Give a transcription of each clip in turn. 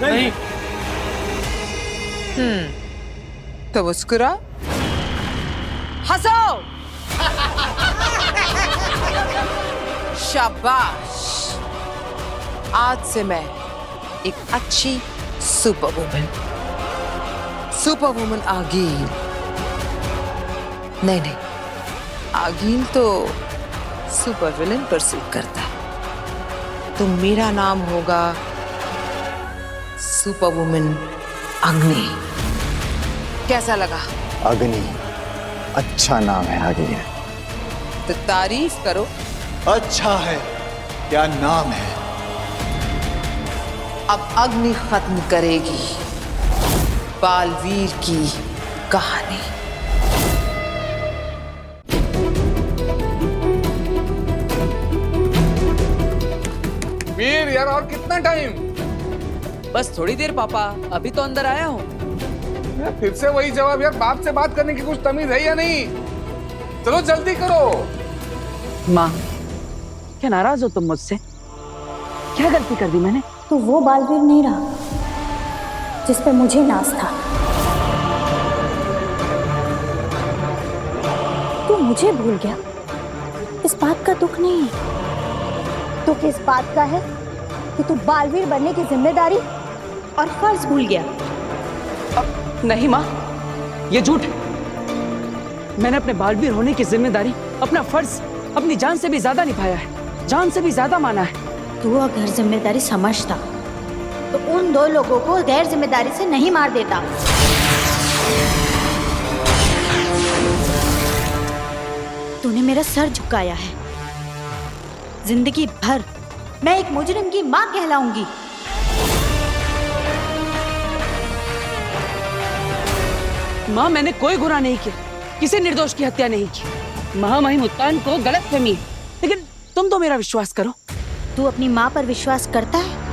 नहीं। तो मुस्कुरा, हंसो। शाबाश। आज से मैं एक अच्छी सुपर वुमन आगील। नहीं, आगील तो सुपर विलन पर सूट करता है। तो मेरा नाम होगा सुपर वुमन अग्नि। कैसा लगा? अग्नि अच्छा नाम है आगे। तो तारीफ करो। अच्छा है, क्या नाम है? अब अग्नि खत्म करेगी बालवीर की कहानी। वीर यार, और कितना टाइम? बस थोड़ी देर पापा, अभी तो अंदर आया हूँ। फिर से वही जवाब यार, बाप से बात करने की कुछ तमीज है या नहीं? चलो जल्दी करो। माँ, क्या नाराज हो तुम मुझसे? क्या गलती कर दी मैंने? तो वो बालवीर नहीं रहा जिस पे मुझे नाज था। तू मुझे भूल गया, इस बात का दुख नहीं है। दुख इस बात का है कि तू बालवीर बनने की जिम्मेदारी और फर्ज भूल गया। नहीं माँ, ये झूठ है। मैंने अपने बालवीर होने की जिम्मेदारी, अपना फर्ज अपनी जान से भी ज्यादा निभाया है, जान से भी ज्यादा माना है। तू अगर जिम्मेदारी समझता तो उन दो लोगों को गैर जिम्मेदारी से नहीं मार देता। तूने मेरा सर झुकाया है। जिंदगी भर मैं एक मुजरिम की मां कहलाऊंगी। माँ, मैंने कोई गुनाह नहीं किया, किसी निर्दोष की हत्या नहीं की। महामहिम उत्तान को गलतफहमी है, लेकिन तुम तो मेरा विश्वास करो। तू अपनी माँ पर विश्वास करता है?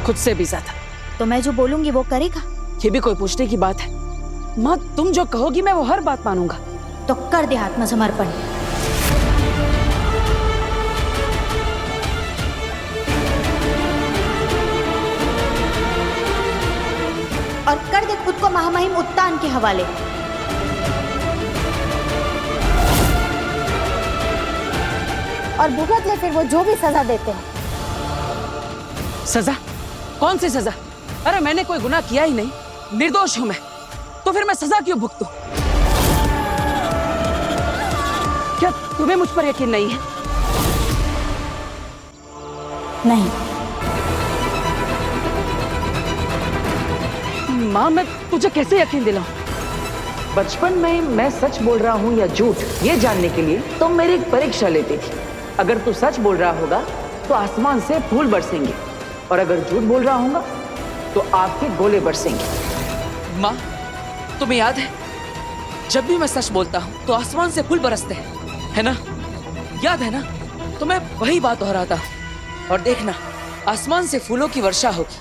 खुद से भी ज्यादा। तो मैं जो बोलूंगी वो करेगा? ये भी कोई पूछने की बात है? माँ, तुम जो कहोगी मैं वो हर बात मानूंगा। तो कर दे आत्मसमर्पण। और कर दे खुद को महामहिम उत्तान के हवाले। और भुगत ले फिर वो जो भी सजा देते हैं। सजा? कौन सी सजा? अरे मैंने कोई गुनाह किया ही नहीं, निर्दोष हूं मैं, तो फिर मैं सजा क्यों भुगतूं? क्या तुम्हें मुझ पर यकीन नहीं है? नहीं। माँ, मैं तुझे कैसे यकीन दिलाऊं? बचपन में मैं सच बोल रहा हूँ या झूठ, ये जानने के लिए तुम मेरी एक परीक्षा लेती थी। अगर तू सच बोल रहा होगा तो आसमान से फूल बरसेंगे, और अगर झूठ बोल रहा होगा तो आपके गोले बरसेंगे। माँ, तुम्हें याद है जब भी मैं सच बोलता हूँ तो आसमान से फूल बरसते हैं, है ना? याद है ना? तो मैं वही बात दोहराता हूँ। और देखना, आसमान से फूलों की वर्षा होगी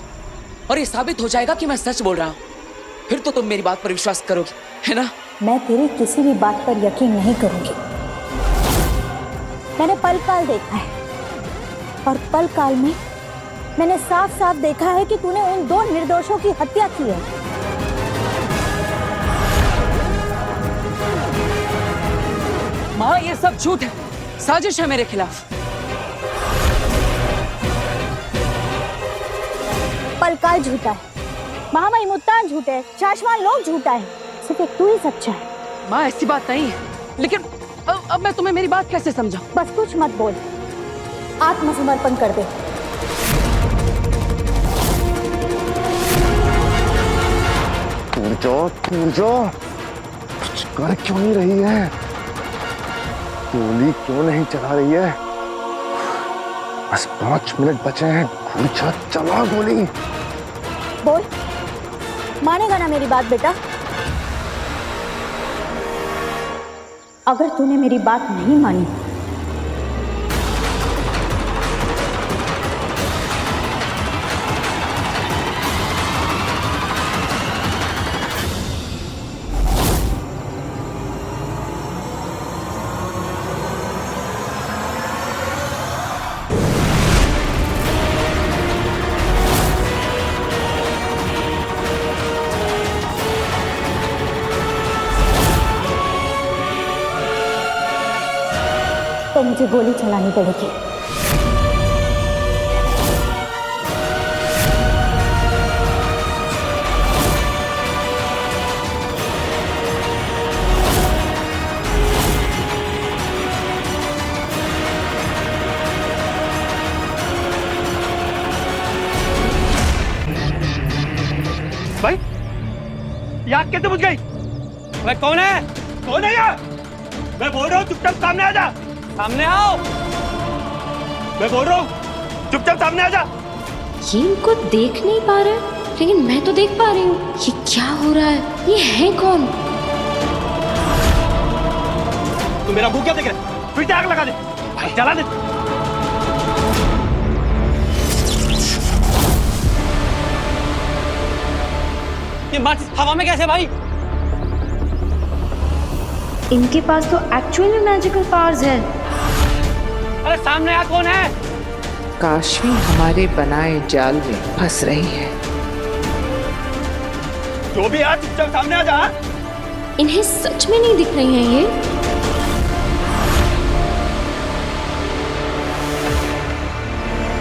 और ये साबित हो जाएगा कि मैं सच बोल रहा हूँ। फिर तो तुम मेरी बात पर विश्वास करोगी, है ना? मैं तेरी किसी भी बात पर यकीन नहीं करूंगी। मैंने पल काल देखा है, और पल काल में मैंने साफ साफ देखा है कि तूने उन दो निर्दोषों की हत्या की है। माँ, ये सब झूठ है, साजिश है मेरे खिलाफ। पलकाल झूठा है, महामहिम उत्तान झूठे है, शाश्वान लोग झूठा है, सिर्फ एक तू ही सच्चा है। माँ, ऐसी बात नहीं है, लेकिन अब मैं तुम्हें मेरी बात कैसे समझाऊं? बस कुछ मत बोल, आत्मसमर्पण कर दे। पूजो, कुछ कर क्यों नहीं रही है? गोली क्यों नहीं चला रही है? बस 5 मिनट बचे हैं। पूजा, चला गोली। बोल, मानेगा ना मेरी बात बेटा? अगर तूने मेरी बात नहीं मानी मुझे गोली चलानी पड़ेगी। भाई ये आग कैसे बुझ गई? भाई कौन है? कौन है ये? मैं बोल रहा हूँ चुपचाप सामने आ जा। सामने आओ। मैं बोल रहा हूँ चुपचाप सामने आ जा। ये इनको देख नहीं पा रहा है, लेकिन मैं तो देख पा रही हूँ। ये क्या हो रहा है? ये है कौन? तू मेरा मुंह क्या देख रहा है? फिर से आग लगा दे, भाई जला दे। ये माचिस हवा में कैसे भाई? इनके पास तो एक्चुअली मैजिकल पावर्स है। अरे सामने आ, कौन है? काशवी हमारे बनाए जाल में फंस रही है। जो भी आ, चुपचाप सामने आ जा। इन्हें सच में नहीं दिख रही हैं ये।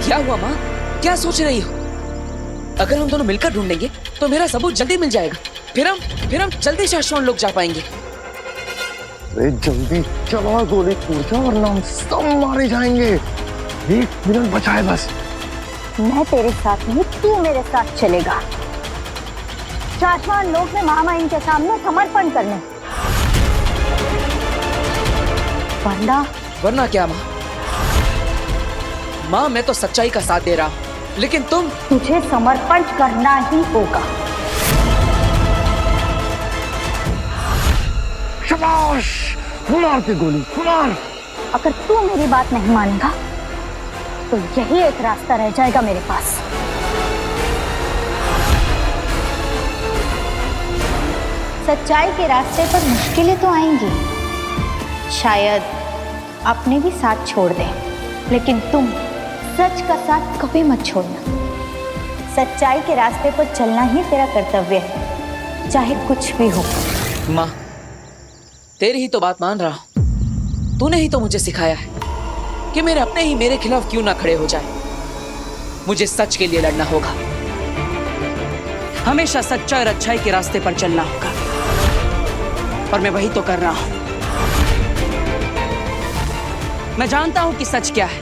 क्या हुआ माँ? क्या सोच रही हो? अगर हम दोनों मिलकर ढूंढेंगे तो मेरा सबूत जल्दी मिल जाएगा। फिर हम जल्दी से आश्रम लोग जा पाएंगे। अरे जल्दी चला, गोली पूछा वरना हम सब मारे जाएंगे। 1 मिनट बचा है बस। मैं तेरे साथ नहीं, तू मेरे साथ चलेगा। शाश्वत लोक में महामाइन के सामने समर्पण करने। वरना क्या माँ? माँ मैं तो सच्चाई का साथ दे रहा हूँ, लेकिन तुझे समर्पण करना ही होगा। शाबाश, मार के गोली मार। अगर तू मेरी बात नहीं मानेगा तो यही एक रास्ता रह जाएगा मेरे पास। सच्चाई के रास्ते पर मुश्किलें तो आएंगी, शायद अपने भी साथ छोड़ दें, लेकिन तुम सच का साथ कभी मत छोड़ना। सच्चाई के रास्ते पर चलना ही तेरा कर्तव्य है, चाहे कुछ भी हो। माँ तेरी ही तो बात मान रहा हूँ। तूने ही तो मुझे सिखाया है कि मेरे अपने ही मेरे खिलाफ क्यों ना खड़े हो जाए। मुझे सच के लिए लड़ना होगा, हमेशा सच्चाई और अच्छाई के रास्ते पर चलना होगा, और मैं वही तो कर रहा हूं। मैं जानता हूं कि सच क्या है,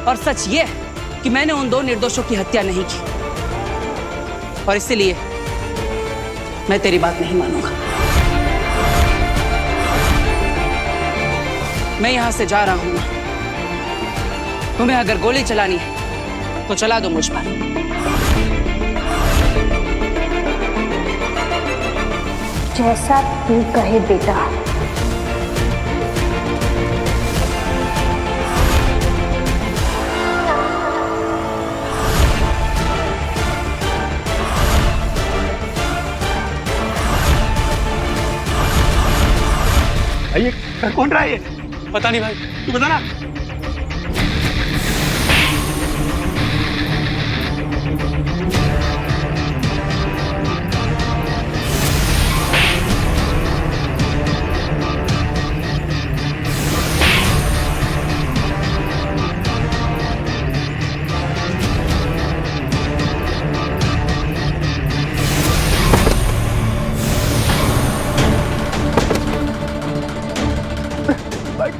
और सच ये है कि मैंने उन 2 निर्दोषों की हत्या नहीं की, और इसलिए मैं तेरी बात नहीं मानूंगा। मैं यहां से जा रहा हूं। तुम्हें अगर गोली चलानी है तो चला दो मुझ पर। जैसा तू कहे बेटा। ये कौन रहा है? ये पता नहीं भाई, तू बता ना।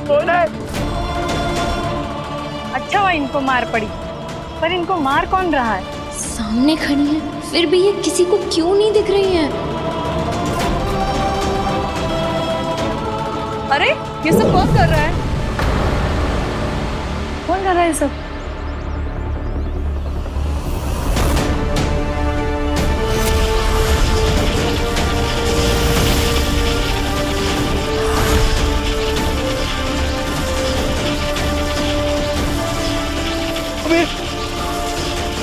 कौन है? अच्छा हुआ इनको मार पड़ी, पर इनको मार कौन रहा है? सामने खड़ी है, फिर भी ये किसी को क्यों नहीं दिख रही है? अरे ये सब कौन कर रहा है? कौन कर रहा है सब?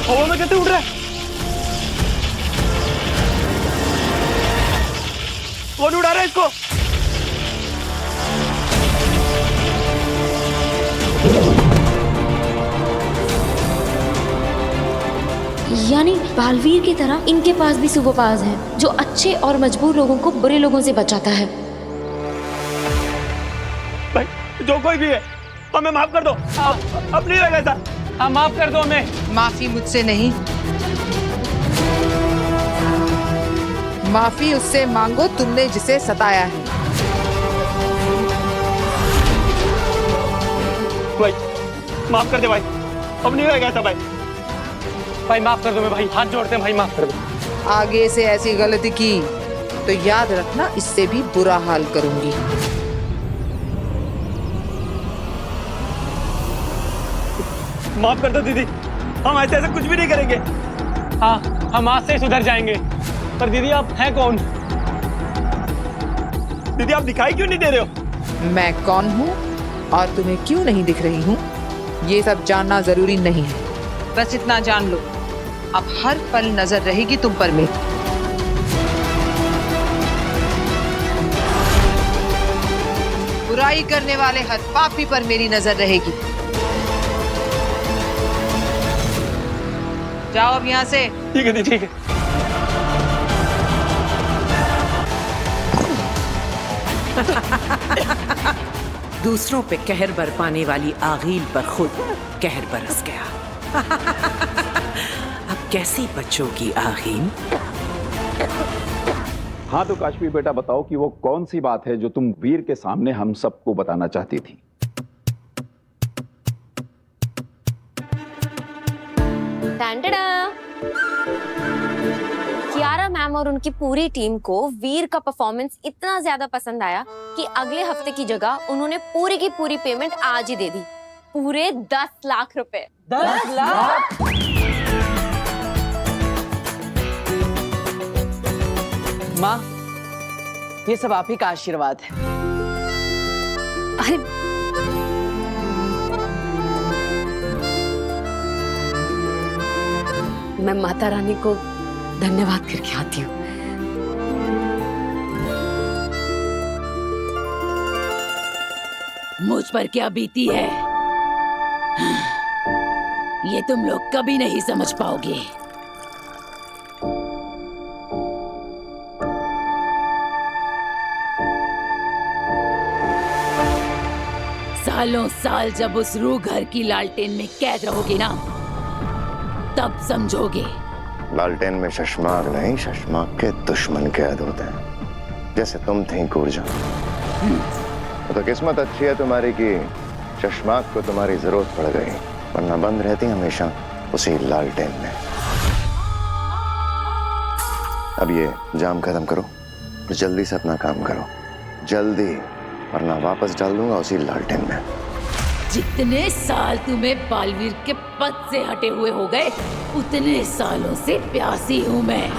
हवा में कैसे उड़ रहा है? कौन उड़ा रहा है इसको? यानी बालवीर की तरह इनके पास भी सुपर पावर्स हैं, जो अच्छे और मजबूर लोगों को बुरे लोगों से बचाता है। भाई जो कोई भी है, हमें माफ कर दो। अब नहीं होगा ऐसा। हाँ माफ कर दो हमें। माफी मुझसे नहीं, माफी उससे मांगो तुमने जिसे सताया है। भाई माफ कर दे भाई, अब नहीं होगा ऐसा भाई। भाई माफ कर दो मैं, भाई हाथ जोड़ते हैं भाई, माफ कर दो। आगे से ऐसी गलती की तो याद रखना इससे भी बुरा हाल करूंगी। माफ कर दो दीदी, हम ऐसे ऐसे कुछ भी नहीं करेंगे। हाँ हम आज से ही सुधर जाएंगे। पर दीदी आप हैं कौन? दीदी आप दिखाई क्यों नहीं दे रहे हो? मैं कौन हूँ और तुम्हें क्यों नहीं दिख रही हूँ, ये सब जानना जरूरी नहीं है। बस इतना जान लो, अब हर पल नजर रहेगी तुम पर मेरी। बुराई करने वाले हर पापी पर मेरी नजर रहेगी। जाओ अब यहाँ से। ठीक है दीदी, ठीक है। दूसरों पे कहर बरपाने वाली आगील पर खुद कहर बरस गया। अब कैसी बच्चों की आगील? हाँ तो काशवी बेटा बताओ कि वो कौन सी बात है जो तुम वीर के सामने हम सबको बताना चाहती थी? कियारा मैम और उनकी पूरी टीम को वीर का परफॉर्मेंस इतना ज्यादा पसंद आया कि अगले हफ्ते की जगह उन्होंने पूरी की पूरी पेमेंट आज ही दे दी। पूरे 10 लाख रुपए। 10 लाख? माँ, ये सब आप ही का आशीर्वाद है। अरे मैं माता रानी को धन्यवाद करके आती हूँ। मुझ पर क्या बीती है ये तुम लोग कभी नहीं समझ पाओगे। सालों साल जब उस रूह घर की लालटेन में कैद रहोगे ना, तब समझोगे। लालटेन में शशमाक नहीं, शशमाक के दुश्मन कैद होते हैं, जैसे तुम थी कूरजा। तो किस्मत अच्छी है तुम्हारी कि शशमाक को तुम्हारी जरूरत पड़ गई, वरना बंद रहती हमेशा उसी लालटेन में। अब ये जाम खत्म करो और जल्दी से अपना काम करो, जल्दी, वरना वापस डाल दूंगा उसी लालटेन में। जितने साल तुम्हें बालवीर के पद से हटे हुए हो गए, उतने सालों से प्यासी हूँ मैं।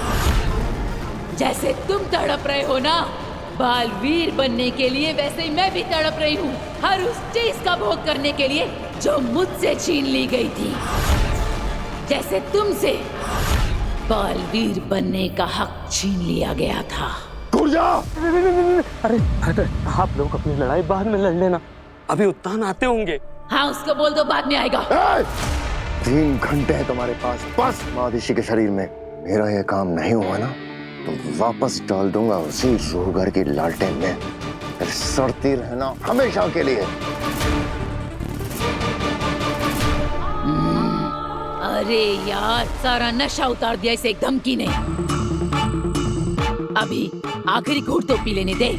जैसे तुम तड़प रहे हो ना बालवीर बनने के लिए, वैसे ही मैं भी तड़प रही हूँ हर उस चीज का भोग करने के लिए जो मुझसे छीन ली गई थी। जैसे तुमसे बालवीर बनने का हक छीन लिया गया था। अरे आप लोग अपनी लड़ाई बाद में लड़ लेना, अभी उत्तान आते होंगे। हाँ उसको बोल दो बाद में आएगा। 3 घंटे है तुम्हारे पास, बस। महादिशी के शरीर में मेरा ये काम नहीं हुआ ना तो वापस डाल दूंगा उसी रूह घर की लालटेन में, फिर सड़ती रहना हमेशा के लिए। अरे यार, सारा नशा उतार दिया इसे एक धमकी ने। अभी आखिरी घूंट तो पी लेने दे।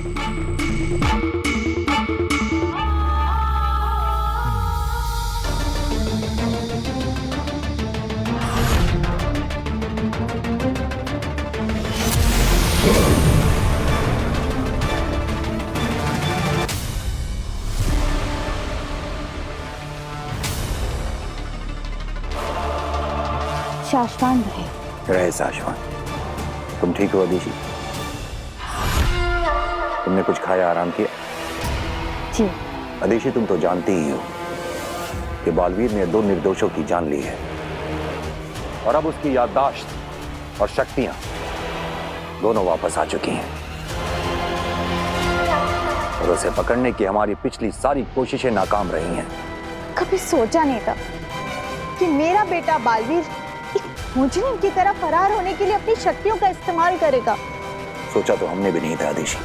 शाश्वान रहे साशवान। तुम ठीक हो अदिशी? तुमने कुछ खाया, आराम किया? जी। अदिशी तुम तो जानती ही हो कि बालवीर ने 2 निर्दोषों की जान ली है और अब उसकी याददाश्त और शक्तियां दोनों वापस आ चुकी हैं और उसे पकड़ने की हमारी पिछली सारी कोशिशें नाकाम रही हैं। कभी सोचा नहीं था कि मेरा बेटा बालवीर एक मुजरिम की तरह फरार होने के लिए अपनी शक्तियों का इस्तेमाल करेगा। सोचा तो हमने भी नहीं था अदिशी,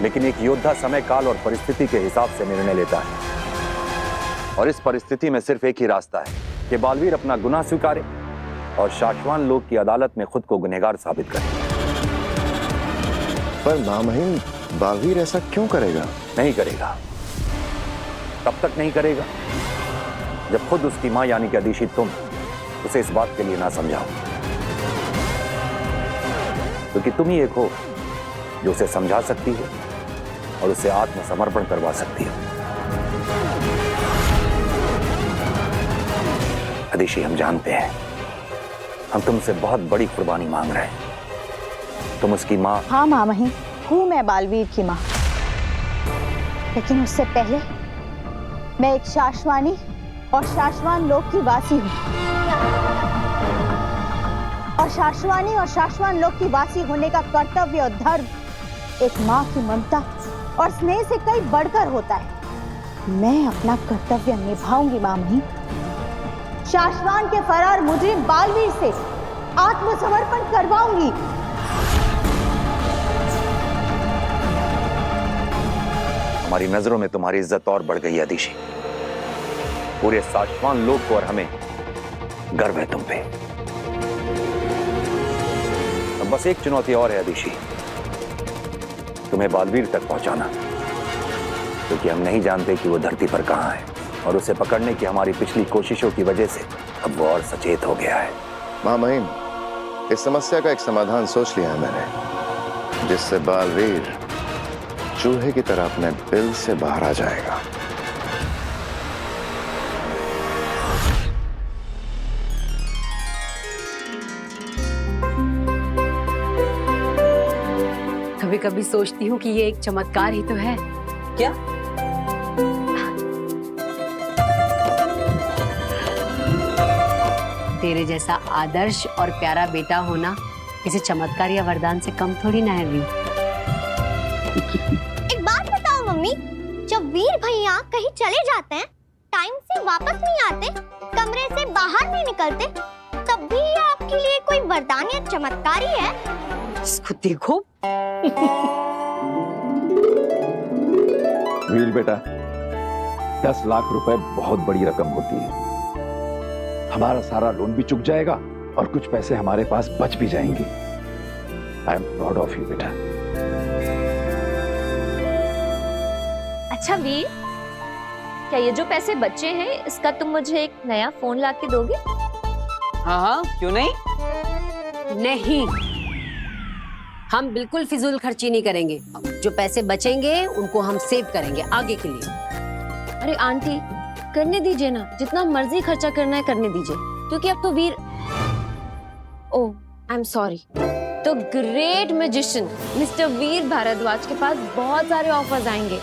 लेकिन एक योद्धा समय काल और परिस्थिति के हिसाब से निर्णय लेता है। और इस परिस्थिति में सिर्फ एक ही रास्ता है कि बालवीर अपना गुनाह स्वीकारे और शाश्वान लोक की अदालत में खुद को गुनहगार साबित करे। पर महामहिम, बालवीर ऐसा क्यों करेगा? नहीं करेगा। तब तक नहीं करेगा जब खुद उसकी मां यानी कि अदिति तुम उसे इस बात के लिए ना समझाओ, क्योंकि तुम ही एक हो जो उसे समझा सकती हो और उसे आत्मसमर्पण करवा सकती हो। अदिति, हम जानते हैं हम तुमसे बहुत बड़ी कुर्बानी मांग रहे हैं। तुम उसकी मां। हाँ महामहिम, हूँ मैं बालवीर की मां, लेकिन उससे पहले मैं एक शाश्वानी और शाश्वान लोक की वासी हूँ, और शाश्वानी और शाश्वान लोक की वासी होने का कर्तव्य और धर्म एक माँ की ममता और स्नेह से कई बढ़कर होता है। मैं अपना कर्तव्य निभाऊंगी महामहिम। शाश्वान के फरार मुजरिम बालवीर से आत्मसमर्पण करवाऊंगी। हमारी नजरों में तुम्हारी इज्जत और बढ़ गई है अदिति। पूरे शाश्वान लोक को और हमें गर्व है तुम पे। अब बस एक चुनौती और है अदिति, तुम्हें बालवीर तक पहुंचाना, क्योंकि हम नहीं जानते कि वो धरती पर कहां है और उसे पकड़ने की हमारी पिछली कोशिशों की वजह से अब वो और सचेत हो गया है। महामहिम, इस समस्या का एक समाधान सोच लिया है मैंने, जिससे बालवीर चूहे की तरह अपने बिल से बाहर आ जाएगा। कभी कभी सोचती हूँ कि ये एक चमत्कार ही तो है। क्या? तेरे जैसा आदर्श और प्यारा बेटा होना किसी चमत्कार या वरदान से कम थोड़ी ना है वी। एक बात बताओ मम्मी, जब वीर भैया कहीं चले जाते हैं, टाइम से वापस नहीं आते, कमरे से बाहर नहीं निकलते, तब भी ये आपके लिए कोई वरदान या चमत्कार ही है? इसको देखो। वीर बेटा, 10 लाख रुपए बहुत बड़ी रकम होती है। हमारा सारा लोन भी चुक जाएगा और कुछ पैसे हमारे पास बच भी जाएंगे। I am proud of you बेटा। अच्छा वीर, क्या ये जो पैसे बचे हैं इसका तुम मुझे एक नया फोन ला के दोगे? हाँ हाँ, क्यों नहीं? नहीं, हम बिल्कुल फिजूल खर्ची नहीं करेंगे। जो पैसे बचेंगे उनको हम सेव करेंगे आगे के लिए। अरे आंटी, करने दीजिए ना, जितना मर्जी खर्चा करना है करने दीजिए, क्योंकि अब तो वीर, ओह आई एम सॉरी, तो ग्रेट मैजिशियन मिस्टर वीर भारद्वाज के पास बहुत सारे ऑफर्स आएंगे,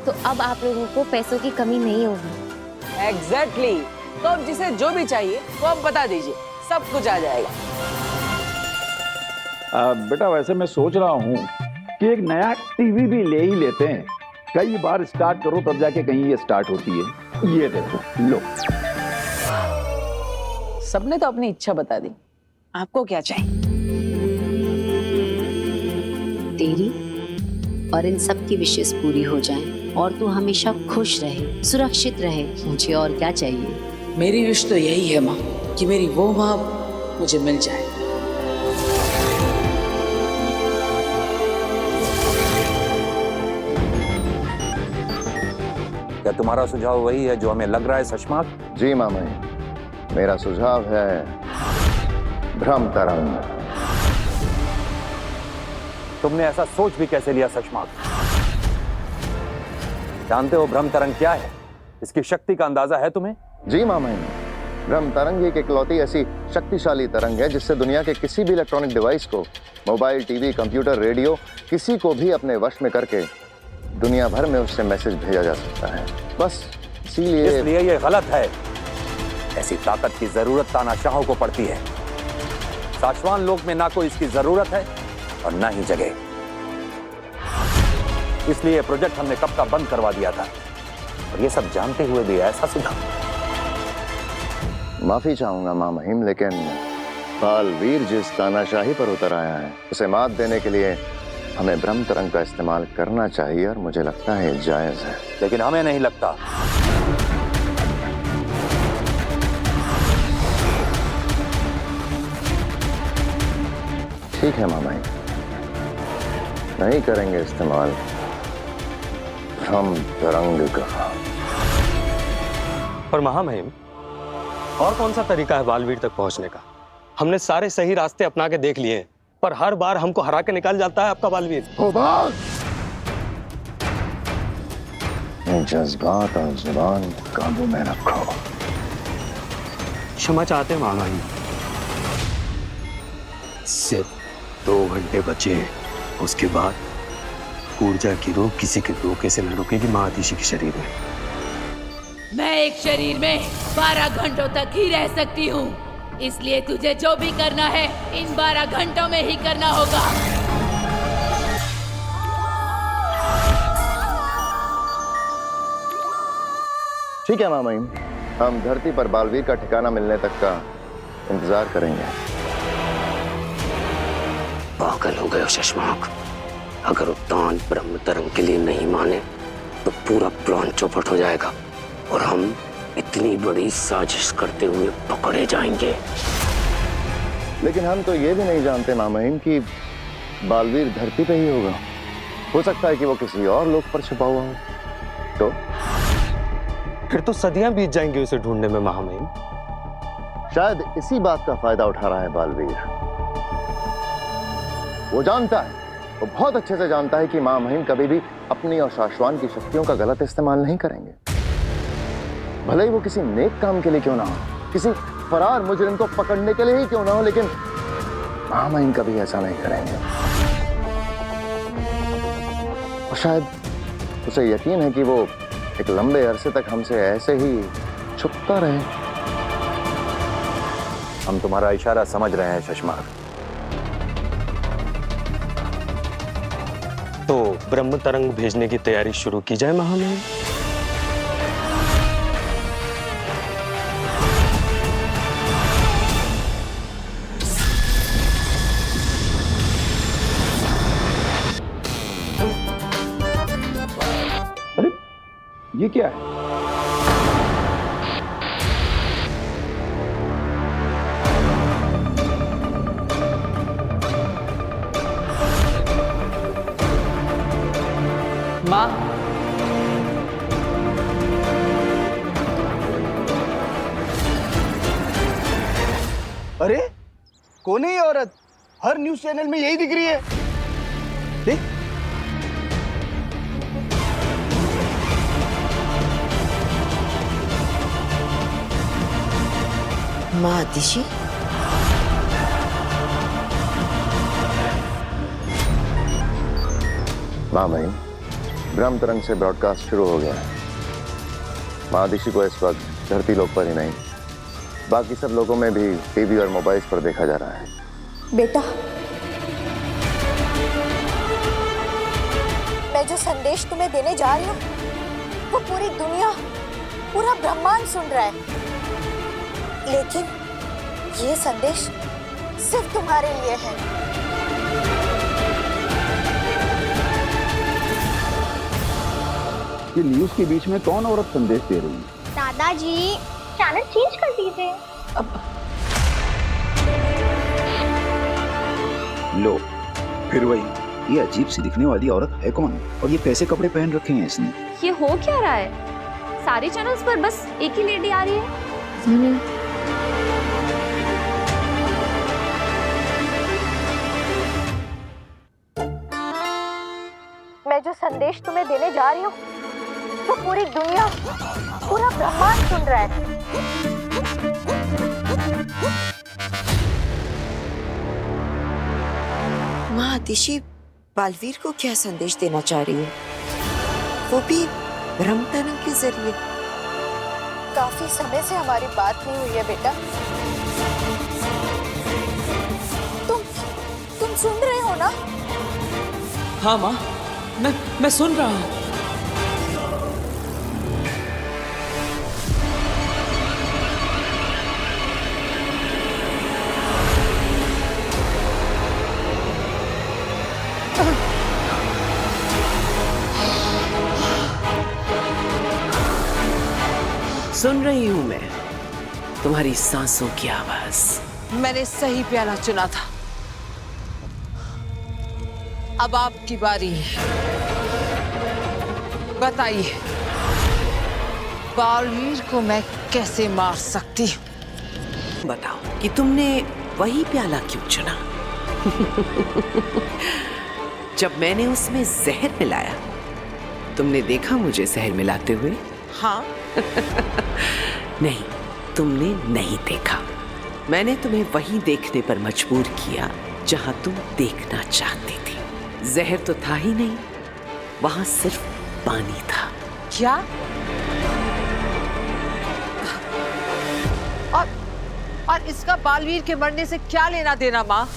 तो अब आप लोगों को पैसों की कमी नहीं होगी। एग्जैक्टली। तो अब जिसे जो भी चाहिए वो आप बता दीजिए, सब कुछ आ जाएगा। बेटा, वैसे मैं सोच रहा हूँ कि एक नया टीवी भी ले ही लेते हैं। कई बार स्टार्ट करो तब जाके कहीं ये स्टार्ट होती है। ये देखो, लो। सबने तो अपनी इच्छा बता दी, आपको क्या चाहिए? तेरी और इन सब की विशेष पूरी हो जाएं और तू हमेशा खुश रहे, सुरक्षित रहे। मुझे और क्या चाहिए? मेरी विश तो यही है माँ, कि मेरी वो माँ मुझे मिल जाए। क्या तुम्हारा सुझाव वही है जो हमें लग रहा है शशमाक? जी मामई, मेरा सुझाव है भ्रम तरंग। तुमने ऐसा सोच भी कैसे लिया शशमाक? जानते हो भ्रम तरंग क्या है? इसकी शक्ति का अंदाजा है तुम्हें? जी मामई, भ्रम तरंग एक इकलौती ऐसी शक्तिशाली तरंग है जिससे दुनिया के किसी भी इलेक्ट्रॉनिक डिवाइस को, मोबाइल, टीवी, कंप्यूटर, रेडियो, किसी को भी अपने वश में करके दुनिया भर में उससे मैसेज भेजा जा सकता है। बस इसलिए ये गलत है। ऐसी ताकत की जरूरत तानाशाहों को पड़ती है। शाश्वान लोक में ना कोई इसकी जरूरत है और ना ही जगह। इसलिए प्रोजेक्ट हमने कब का बंद करवा दिया था, और ये सब जानते हुए भी ऐसा सुझाव। माफी चाहूंगा मां महिम, लेकिन बालवीर जिस तानाशाही पर उतर आया है उसे मात देने के लिए हमें ब्रह्म तरंग का इस्तेमाल करना चाहिए और मुझे लगता है ये जायज है। लेकिन हमें नहीं लगता। ठीक है मामा, नहीं करेंगे इस्तेमाल ब्रह्म तरंग का। पर महामहिम, और कौन सा तरीका है बालवीर तक पहुंचने का? हमने सारे सही रास्ते अपना के देख लिए, पर हर बार हमको हरा के निकाल जाता है आपका बालवीर। जज्बात और जुबान काबू में रखो। क्षमा चाहते हैं महामहिम। सिर्फ 2 घंटे बचे, उसके बाद ऊर्जा की रोक किसी के रोके से न रुकेगी महादिशी के शरीर में। मैं एक शरीर में 12 घंटों तक ही रह सकती हूँ, इसलिए तुझे जो भी करना है इन 12 घंटों में ही करना होगा। ठीक है मामा, हम धरती पर बालवीर का ठिकाना मिलने तक का इंतजार करेंगे। पागल हो गए शशमाक। अगर उद्यान ब्रह्म तरंग के लिए नहीं माने तो पूरा प्लान चौपट हो जाएगा और हम इतनी बड़ी साजिश करते हुए पकड़े जाएंगे। लेकिन हम तो ये भी नहीं जानते मामाहिम कि बालवीर धरती पे ही होगा। हो सकता है कि वो किसी और लोक पर छुपा हुआ हो। तो फिर तो सदियां बीत जाएंगी उसे ढूंढने में महामहिम। शायद इसी बात का फायदा उठा रहा है बालवीर। वो जानता है, वो बहुत अच्छे से जानता है कि महामहिम कभी भी अपनी और शाश्वान की शक्तियों का गलत इस्तेमाल नहीं करेंगे। भले ही वो किसी नेक काम के लिए क्यों ना हो, किसी फरार मुजरिम को पकड़ने के लिए ही क्यों ना हो, लेकिन महामहिम कभी ऐसा नहीं करेंगे। और शायद उसे यकीन है कि वो एक लंबे अरसे तक हमसे ऐसे ही छुपता रहे। हम तुम्हारा इशारा समझ रहे हैं शशमाक। तो ब्रह्म तरंग भेजने की तैयारी शुरू की जाए महामहिम। अरे ये क्या है? माँ, अरे कौन है ये औरत? हर न्यूज चैनल में यही दिख रही है। देख, माँ दिशी, महामहिम, ब्रह्म तरंग से ब्रॉडकास्ट शुरू हो गया है। महादिशी को इस वक्त धरती लोक पर ही नहीं, बाकी सब लोगों में भी टीवी और मोबाइल्स पर देखा जा रहा है। बेटा, मैं जो संदेश तुम्हें देने जा रही हूँ वो पूरी दुनिया, पूरा ब्रह्मांड सुन रहा है। लेकिन ये संदेश सिर्फ तुम्हारे लिए है। ये न्यूज के बीच में कौन औरत संदेश दे रही है? दादाजी, चैनल चेंज कर दीजिए। लो, फिर वही। ये अजीब सी दिखने वाली औरत है कौन? और ये कैसे कपड़े पहन रखे हैं इसने? ये हो क्या रहा है? सारे चैनल्स पर बस एक ही लेडी आ रही है। मैं जो संदेश तुम्हें देने जा रही हूँ वो पूरी दुनिया, पूरा ब्रह्मांड सुन रहा है। माँ दिशी बालवीर को क्या संदेश देना चाह रही है? वो भी ब्रह्म तरंग के जरिए। काफी समय से हमारी बात नहीं हुई है बेटा। तुम सुन रहे हो ना? हाँ माँ, मैं सुन रहा हूँ। सुन रही हूं मैं तुम्हारी सांसों की आवाज। मैंने सही प्याला चुना था। अब आपकी बारी है। बताइए, बालवीर को मैं कैसे मार सकती हूँ? बताओ कि तुमने वही प्याला क्यों चुना? जब मैंने उसमें जहर मिलाया, तुमने देखा मुझे जहर मिलाते हुए? हाँ। नहीं, तुमने नहीं देखा। मैंने तुम्हें वहीं देखने पर मजबूर किया जहां तुम देखना चाहती थी। जहर तो था ही नहीं, वहां सिर्फ पानी था। क्या? और इसका बालवीर के मरने से क्या लेना देना? माँ,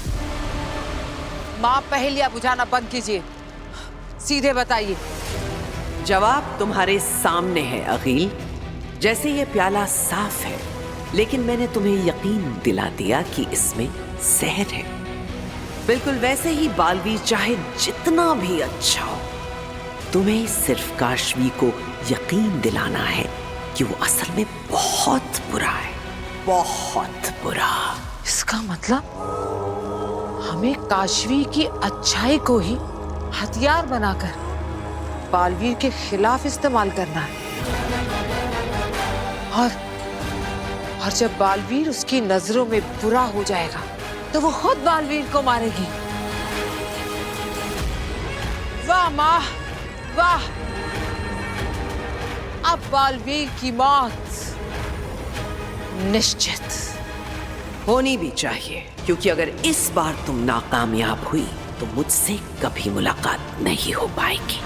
माँ पहेलियां बुझाना बंद कीजिए, सीधे बताइए। जवाब तुम्हारे सामने है अगील। जैसे ये प्याला साफ है, लेकिन मैंने तुम्हें यकीन दिला दिया कि इसमें जहर है। बिल्कुल वैसे ही बालवीर चाहे जितना भी अच्छा हो, तुम्हें सिर्फ काशवी को यकीन दिलाना है कि वो असल में बहुत बुरा है, बहुत बुरा। इसका मतलब हमें काशवी की अच्छाई को ही हथियार बनाकर बालवीर के खिलाफ इस्तेमाल करना है। और जब बालवीर उसकी नजरों में बुरा हो जाएगा तो वो खुद बालवीर को मारेगी। वाह माँ, वाह! अब बालवीर की मौत निश्चित होनी भी चाहिए, क्योंकि अगर इस बार तुम नाकामयाब हुई तो मुझसे कभी मुलाकात नहीं हो पाएगी।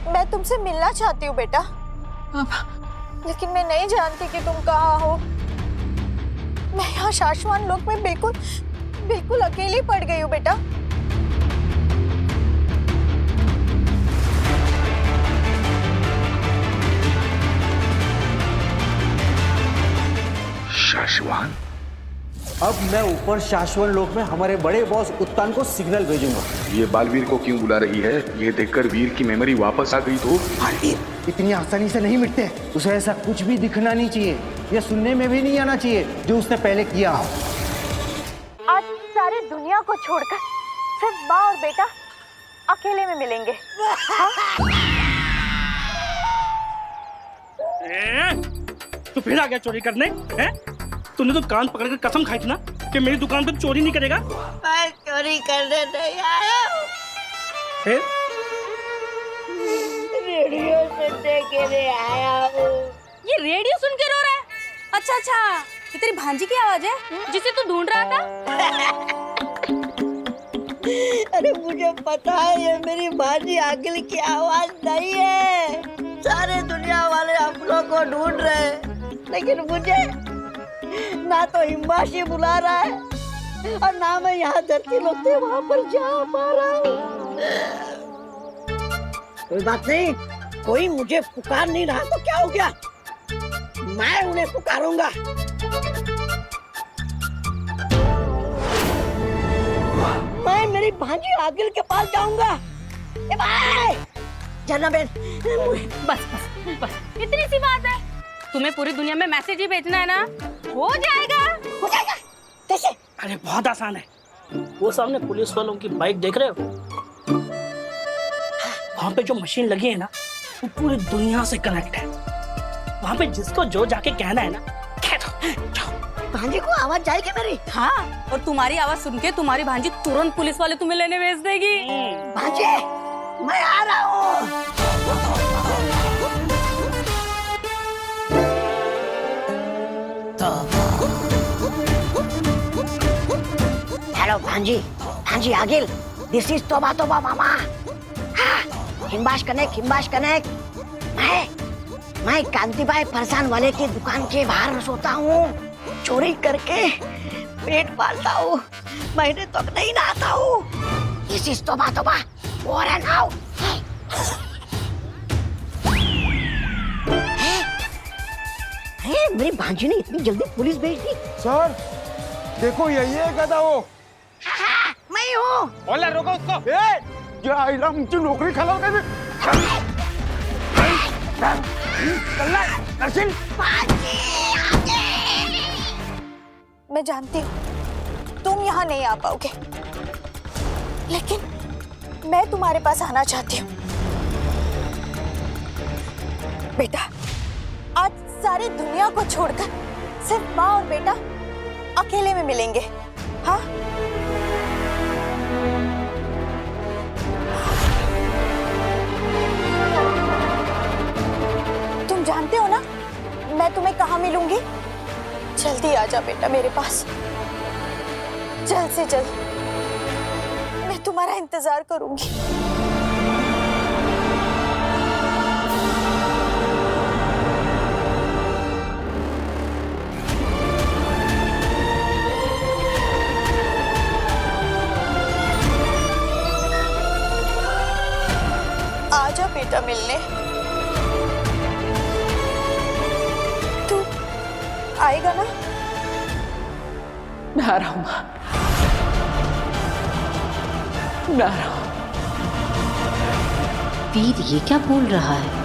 मैं तुमसे मिलना चाहती हूँ बेटा, लेकिन मैं नहीं जानती कि तुम कहाँ हो। मैं यहाँ शाश्वान लोक में बिल्कुल अकेली पड़ गई हूँ बेटा। शाश्वान? अब मैं ऊपर शाश्वत लोक में हमारे बड़े बॉस उत्तान को सिग्नल भेजूंगा। ये बालवीर को क्यों बुला रही है? ये देखकर वीर की मेमोरी वापस आ गई तो? बालवीर इतनी आसानी से नहीं मिटते। उसे ऐसा कुछ भी दिखना नहीं चाहिए, या सुनने में भी नहीं आना चाहिए जो उसने पहले किया हो। आज सारी दुनिया को छोड़कर सिर्फ माँ और बेटा अकेले में मिलेंगे। तू फिर आ गया चोरी करने? हैं? तूने तो कान पकड़कर कसम खाई थी ना कि मेरी दुकान पर चोरी नहीं करेगा। मैं चोरी करने नहीं आया हूँ। फिर? रेडियो सुनने के लिए आया हूँ। ये रेडियो सुन के रो रहा है? अच्छा, ये तेरी भांजी की आवाज है जिसे तू ढूंढ रहा था? अरे मुझे पता है ये मेरी भांजी आगिल की आवाज नहीं है। सारे दुनिया वाले हम लोग को ढूंढ रहे हैं, लेकिन मुझे ना तो हिम्बाशी बुला रहा है और ना मैं यहाँ धरती लोग थे वहाँ पर जा पा रहा हूँ। कोई बात नहीं, कोई मुझे पुकार नहीं रहा तो क्या हो गया, मैं उन्हें पुकारूंगा। मैं मेरी भांजी आगिल के पास जाऊंगा। ए भाई, जाना बेन। बस इतनी सी बात है, तुम्हें पूरी दुनिया में मैसेज ही भेजना है ना? हो जाएगा। कैसे? अरे बहुत आसान है। वो सामने पुलिस वालों की बाइक देख रहे हो? वहाँ पे जो मशीन लगी है ना, वो पूरी दुनिया से कनेक्ट है। वहाँ पे जिसको जो जाके कहना है ना, कह दो। भांजी को आवाज जाएगी मेरी। हाँ, और तुम्हारी आवाज सुन के तुम्हारी भांजी तुरंत पुलिस वाले तुम्हें लेने भेज देगी। भांजी, मैं आ रहा हूँ। हेलो भांजी आगिल, दिस इज तोबा मामा। हिम्बाश कनेक्ट। मैं कांतिबाई फरसान वाले की दुकान के बाहर सोता हूँ, चोरी करके पेट पालता हूँ, महीने तक नहीं नहाता हूँ। दिस इज तोबा और है नाउ। मेरी भांजी ने इतनी जल्दी पुलिस भेज दी। सर देखो, यही है गधा वो। मैं हूँ। बोला रोको उसको। क्या आइला मुझे नौकरी खला दे मैं जानती हूँ तुम यहाँ नहीं आ पाओगे, लेकिन मैं तुम्हारे पास आना चाहती हूँ। बेटा, आज सारी दुनिया को छोड़कर सिर्फ माँ और बेटा अकेले में मिलेंगे। हाँ, तुम जानते हो ना मैं तुम्हें कहाँ मिलूंगी? जल्दी आ जा बेटा मेरे पास, जल्द से जल्द। मैं तुम्हारा इंतजार करूंगी। आजा बेटा मिलने। तू आएगा ना? मैं आ रहा हूँ माँ, मैं आ रहा हूँ। वीर ये क्या बोल रहा है?